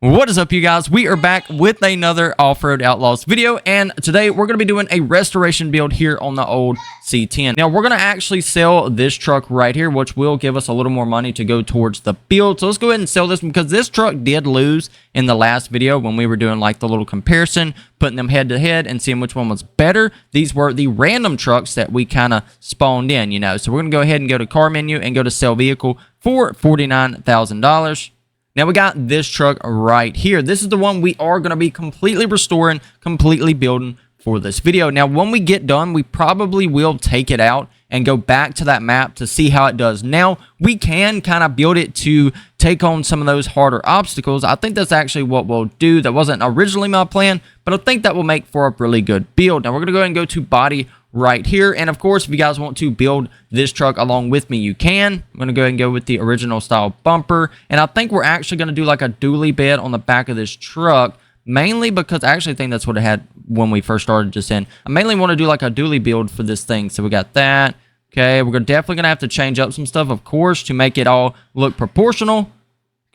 What is up, you guys? We are back with another Off-Road Outlaws video, and today we're going to be doing a restoration build here on the old C10. Now, we're going to actually sell this truck right here, which will give us a little more money to go towards the build. So let's go ahead and sell this one, because this truck did lose in the last video when we were doing like the little comparison, putting them head to head and seeing which one was better. These were the random trucks that we kind of spawned in, you know. So we're going to go ahead and go to car menu and go to sell vehicle for $49,000. Now, we got this truck right here. This is the one we are going to be completely restoring, completely building for this video. Now, when we get done, we probably will take it out and go back to that map to see how it does. Now, we can kind of build it to take on some of those harder obstacles. I think that's actually what we'll do. That wasn't originally my plan, but I think that will make for a really good build. Now, we're going to go ahead and go to body right here, and of course, if you guys want to build this truck along with me, you can. I'm going to go ahead and go with the original style bumper, and I think we're actually going to do like a dually bed on the back of this truck, mainly because I actually think that's what it had when we first started just in. I mainly want to do like a dually build for this thing, so we got that. Okay, we're definitely going to have to change up some stuff, of course, to make it all look proportional.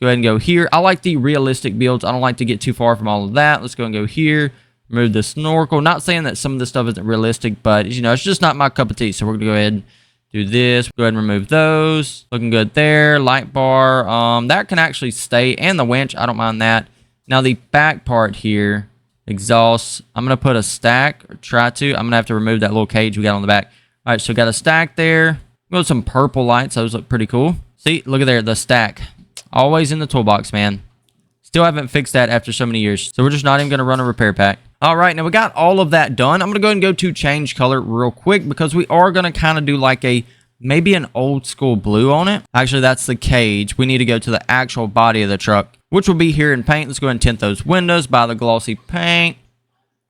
Go ahead and go here. I like the realistic builds. I don't like to get too far from all of that. Let's go and go here. Remove the snorkel. Not saying that some of this stuff isn't realistic, but, you know, it's just not my cup of tea. So we're going to go ahead and do this. Go ahead and remove those. Looking good there. Light bar. That can actually stay. And the winch. I don't mind that. Now, the back part here, exhaust. I'm going to put a stack, or try to. I'm going to have to remove that little cage we got on the back. All right, so we got a stack there. Go with some purple lights. Those look pretty cool. See, look at there, the stack. Always in the toolbox, man. Still haven't fixed that after so many years. So we're just not even going to run a repair pack. All right, now we got all of that done. I'm going to go ahead and go to change color real quick, because we are going to kind of do like maybe an old school blue on it. Actually, that's the cage. We need to go to the actual body of the truck, which will be here in paint. Let's go ahead and tint those windows, buy the glossy paint.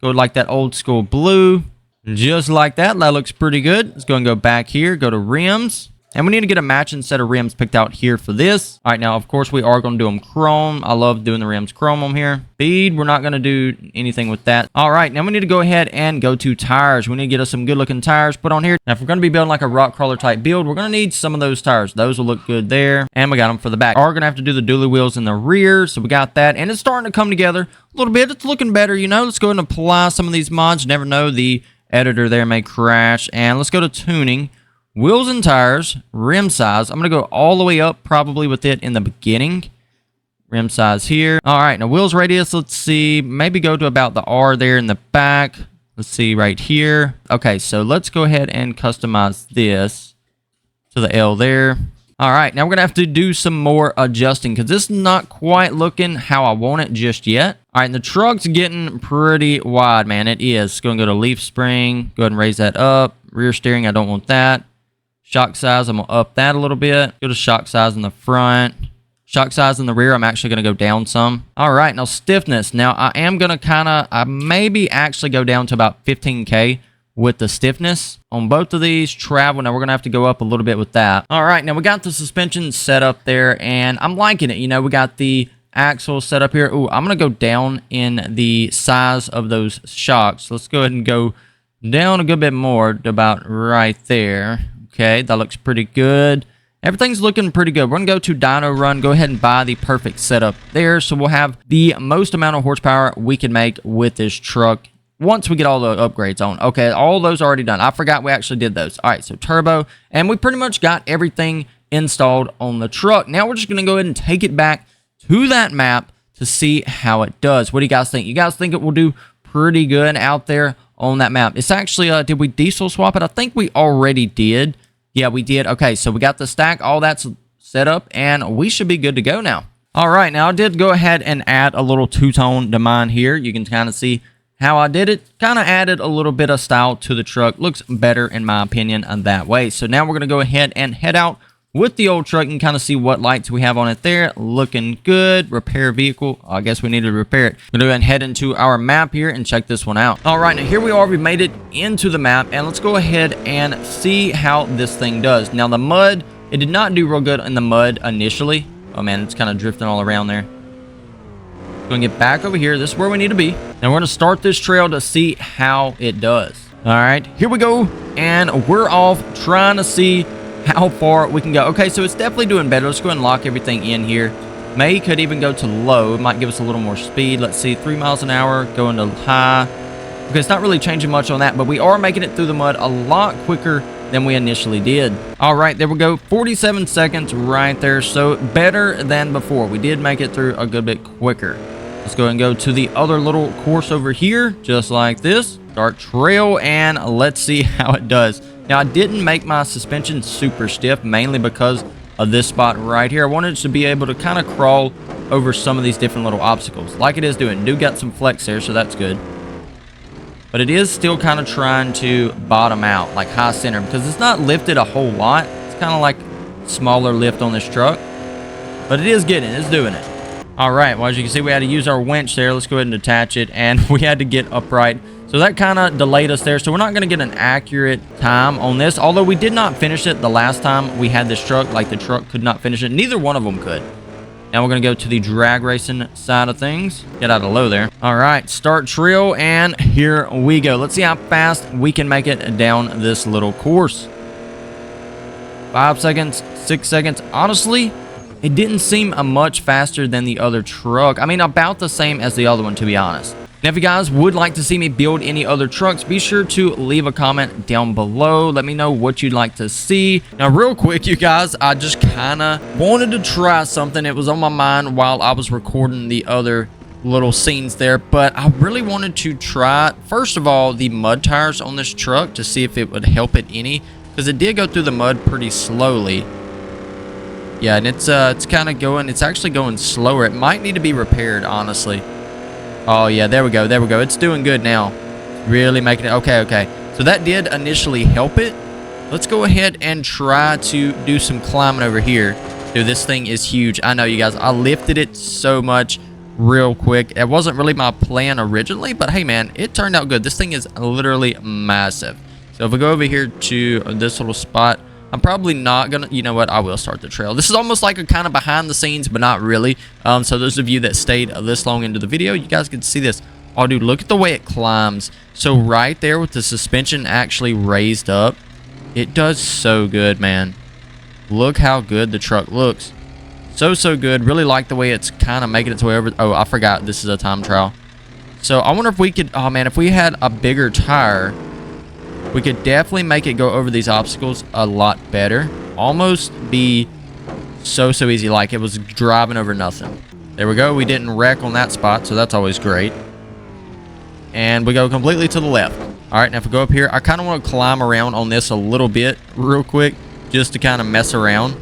Go like that old school blue. Just like that. That looks pretty good. Let's go and go back here. Go to rims. And we need to get a matching set of rims picked out here for this. All right, now, of course, we are going to do them chrome. I love doing the rims chrome on here. Speed, we're not going to do anything with that. All right, now we need to go ahead and go to tires. We need to get us some good-looking tires put on here. Now, if we're going to be building like a rock crawler type build, we're going to need some of those tires. Those will look good there. And we got them for the back. We're going to have to do the dually wheels in the rear, so we got that. And it's starting to come together a little bit. It's looking better, you know. Let's go ahead and apply some of these mods. You never know, the editor there may crash. And let's go to tuning. Wheels and tires, rim size. I'm going to go all the way up probably with it in the beginning. Rim size here. All right, now wheels radius, let's see. Maybe go to about the R there in the back. Let's see right here. Okay, so let's go ahead and customize this to the L there. All right, now we're going to have to do some more adjusting, because this is not quite looking how I want it just yet. All right, and the truck's getting pretty wide, man. It is. Going to go to leaf spring. Go ahead and raise that up. Rear steering, I don't want that. Shock size, I'm going to up that a little bit. Go to shock size in the front. Shock size in the rear, I'm actually going to go down some. All right, now stiffness. Now, I am going to I maybe actually go down to about 15K with the stiffness on both of these. Travel, now we're going to have to go up a little bit with that. All right, now we got the suspension set up there, and I'm liking it. You know, we got the axle set up here. Ooh, I'm going to go down in the size of those shocks. Let's go ahead and go down a good bit more to about right there. Okay, that looks pretty good. Everything's looking pretty good. We're going to go to dyno run. Go ahead and buy the perfect setup there. So we'll have the most amount of horsepower we can make with this truck once we get all the upgrades on. Okay, all those are already done. I forgot we actually did those. All right, so turbo. And we pretty much got everything installed on the truck. Now we're just going to go ahead and take it back to that map to see how it does. What do you guys think? You guys think it will do pretty good out there on that map? It's actually, did we diesel swap it? I think we already did. Yeah, we did. Okay, so we got the stack. All that's set up, and we should be good to go now. All right, now I did go ahead and add a little two-tone to mine here. You can kind of see how I did it. Kind of added a little bit of style to the truck. Looks better, in my opinion, that way. So now we're going to go ahead and head out with the old truck and kind of see what lights we have on it there. Looking good. Repair vehicle. I guess we need to repair it. We're going to go ahead and head into our map here and check this one out. All right, now here we are. We made it into the map, and let's go ahead and see how this thing does. Now, the mud, it did not do real good in the mud initially. Oh, man, it's kind of drifting all around there. Going to get back over here. This is where we need to be. Now, we're going to start this trail to see how it does. All right, here we go, and we're off trying to see how far we can go. Okay, so it's definitely doing better. Let's go ahead and lock everything in here. May could even go to low. It might give us a little more speed. Let's see, 3 miles an hour going to high. Okay, it's not really changing much on that, but we are making it through the mud a lot quicker than we initially did. All right, there we go. 47 seconds right there. So better than before. We did make it through a good bit quicker. Let's go ahead and go to the other little course over here, just like this. Start trail, and let's see how it does. Now, I didn't make my suspension super stiff, mainly because of this spot right here. I wanted to be able to kind of crawl over some of these different little obstacles, like it is doing. Do got some flex there, so that's good. But it is still kind of trying to bottom out, like high center, because it's not lifted a whole lot. It's kind of like smaller lift on this truck, but it is getting it. It's doing it. All right, well, as you can see, we had to use our winch there. Let's go ahead and attach it, and we had to get upright. So that kind of delayed us there. So we're not going to get an accurate time on this, although we did not finish it the last time we had this truck. Like, the truck could not finish it. Neither one of them could. Now we're going to go to the drag racing side of things. Get out of low there. All right, start trail, and here we go. Let's see how fast we can make it down this little course. 5 seconds, 6 seconds. Honestly, it didn't seem much faster than the other truck. I mean, about the same as the other one, to be honest. Now, if you guys would like to see me build any other trucks, be sure to leave a comment down below. Let me know what you'd like to see. Now, real quick, you guys, I just kind of wanted to try something. It was on my mind while I was recording the other little scenes there, but I really wanted to try, first of all, the mud tires on this truck to see if it would help it any, because it did go through the mud pretty slowly. Yeah, and it's kind of going, it's actually going slower. It might need to be repaired, honestly. Oh, yeah, there we go. There we go. It's doing good now. Really making it. Okay, okay. So that did initially help it. Let's go ahead and try to do some climbing over here. Dude, this thing is huge. I know, you guys. I lifted it so much real quick. It wasn't really my plan originally, but hey, man, it turned out good. This thing is literally massive. So if we go over here to this little spot, I'm probably not gonna, you know what, I will start the trail. This is almost like a kind of behind the scenes, but not really. So those of you that stayed this long into the video, you guys can see this. Oh, dude, look at the way it climbs. So right there with the suspension actually raised up, it does so good, man. Look how good the truck looks. So good. Really like the way it's kind of making its way over. Oh, I forgot this is a time trial. So I wonder if we could, oh man, if we had a bigger tire, we could definitely make it go over these obstacles a lot better. Almost be so easy, like it was driving over nothing. There we go. We didn't wreck on that spot, so that's always great. And we go completely to the left. All right, now if we go up here, I kind of want to climb around on this a little bit real quick, just to kind of mess around.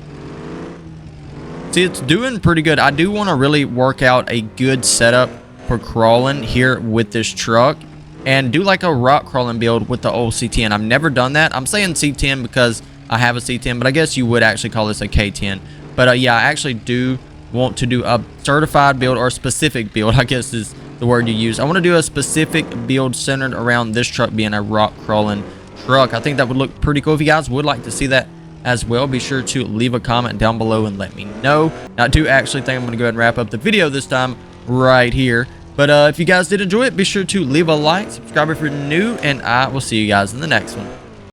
See, it's doing pretty good. I do want to really work out a good setup for crawling here with this truck, and do like a rock crawling build with the old C10. I've never done that. I'm saying C10 because I have a C10, but I guess you would actually call this a K10. But yeah, I actually do want to do a certified build, or a specific build, I guess is the word you use. I want to do a specific build centered around this truck being a rock crawling truck. I think that would look pretty cool. If you guys would like to see that as well, be sure to leave a comment down below and let me know. Now, I do actually think I'm going to go ahead and wrap up the video this time right here. But if you guys did enjoy it, be sure to leave a like, subscribe if you're new, and I will see you guys in the next one.